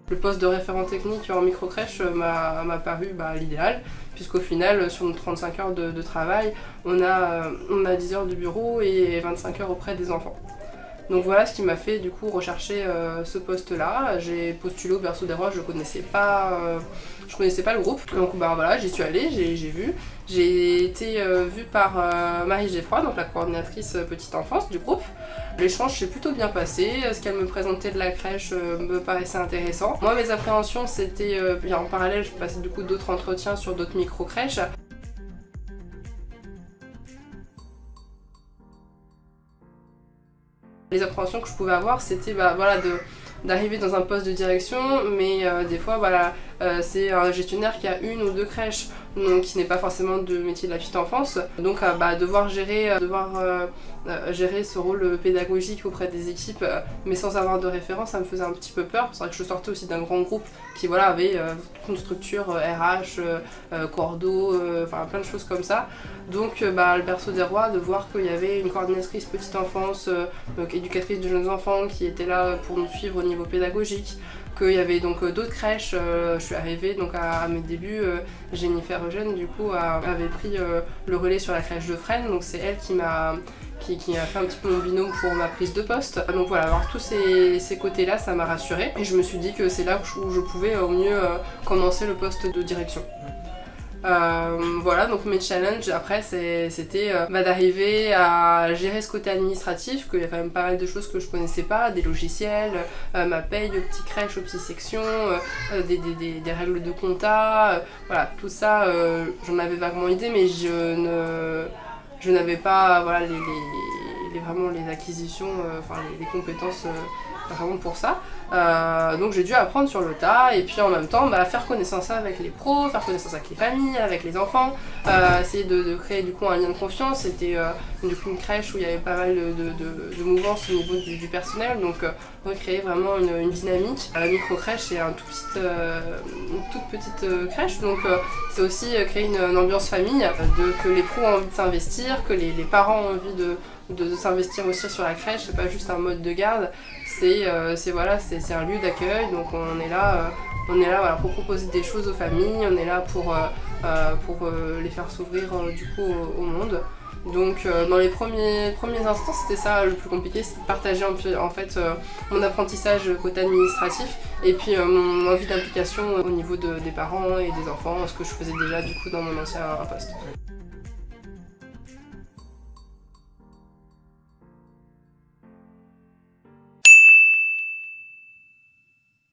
Le poste de référent technique en microcrèche m'a paru l'idéal, puisqu'au final, sur nos 35 heures de travail, on a 10 heures de bureau et 25 heures auprès des enfants. Donc voilà ce qui m'a fait du coup rechercher ce poste-là. J'ai postulé au Berceau des Rois, je connaissais pas le groupe. Donc voilà, j'y suis allée, j'ai vu. J'ai été vue par Marie Geffroy, donc la coordinatrice petite enfance du groupe. L'échange s'est plutôt bien passé, ce qu'elle me présentait de la crèche me paraissait intéressant. Moi mes appréhensions c'était, en parallèle je passais du coup d'autres entretiens sur d'autres micro-crèches. Les appréhensions que je pouvais avoir, c'était d'arriver dans un poste de direction, mais des fois c'est un gestionnaire qui a une ou deux crèches, donc qui n'est pas forcément de métier de la petite enfance, donc devoir gérer ce rôle pédagogique auprès des équipes, mais sans avoir de référence, ça me faisait un petit peu peur. C'est vrai que je sortais aussi d'un grand groupe qui avait toute une structure RH, cordeau, plein de choses comme ça. Donc le Berceau des Rois, de voir qu'il y avait une coordinatrice petite enfance, donc éducatrice de jeunes enfants qui était là pour nous suivre au niveau pédagogique, qu'il y avait donc d'autres crèches. Je suis arrivée donc à mes débuts, Jennifer Eugène du coup avait pris le relais sur la crèche de Fresnes, donc c'est elle qui m'a fait un petit peu mon binôme pour ma prise de poste. Donc voilà, avoir tous ces côtés-là, ça m'a rassurée et je me suis dit que c'est là où je pouvais au mieux commencer le poste de direction. Voilà, donc mes challenges après c'était d'arriver à gérer ce côté administratif, qu'il y a quand même pas mal de choses que je connaissais pas, des logiciels, ma paye de petites crèches aux petites sections, des règles de compta, voilà, tout ça j'en avais vaguement idée, mais je n'avais pas vraiment les acquisitions, les compétences vraiment pour ça. Donc j'ai dû apprendre sur le tas et puis en même temps faire connaissance avec les pros, faire connaissance avec les familles, avec les enfants, essayer de créer du coup un lien de confiance. C'était du coup une crèche où il y avait pas mal de mouvance au niveau du personnel, donc recréer vraiment une dynamique. La micro-crèche c'est une toute petite crèche, donc c'est aussi créer une ambiance famille, que les pros ont envie de s'investir, que les parents ont envie de s'investir aussi sur la crèche, c'est pas juste un mode de garde, c'est un lieu d'accueil, donc on est là pour proposer des choses aux familles, on est là pour les faire s'ouvrir du coup au monde. Donc dans les premiers instants c'était ça le plus compliqué, c'était de partager en fait mon apprentissage côté administratif et puis mon envie d'implication au niveau des parents et des enfants, ce que je faisais déjà du coup dans mon ancien poste.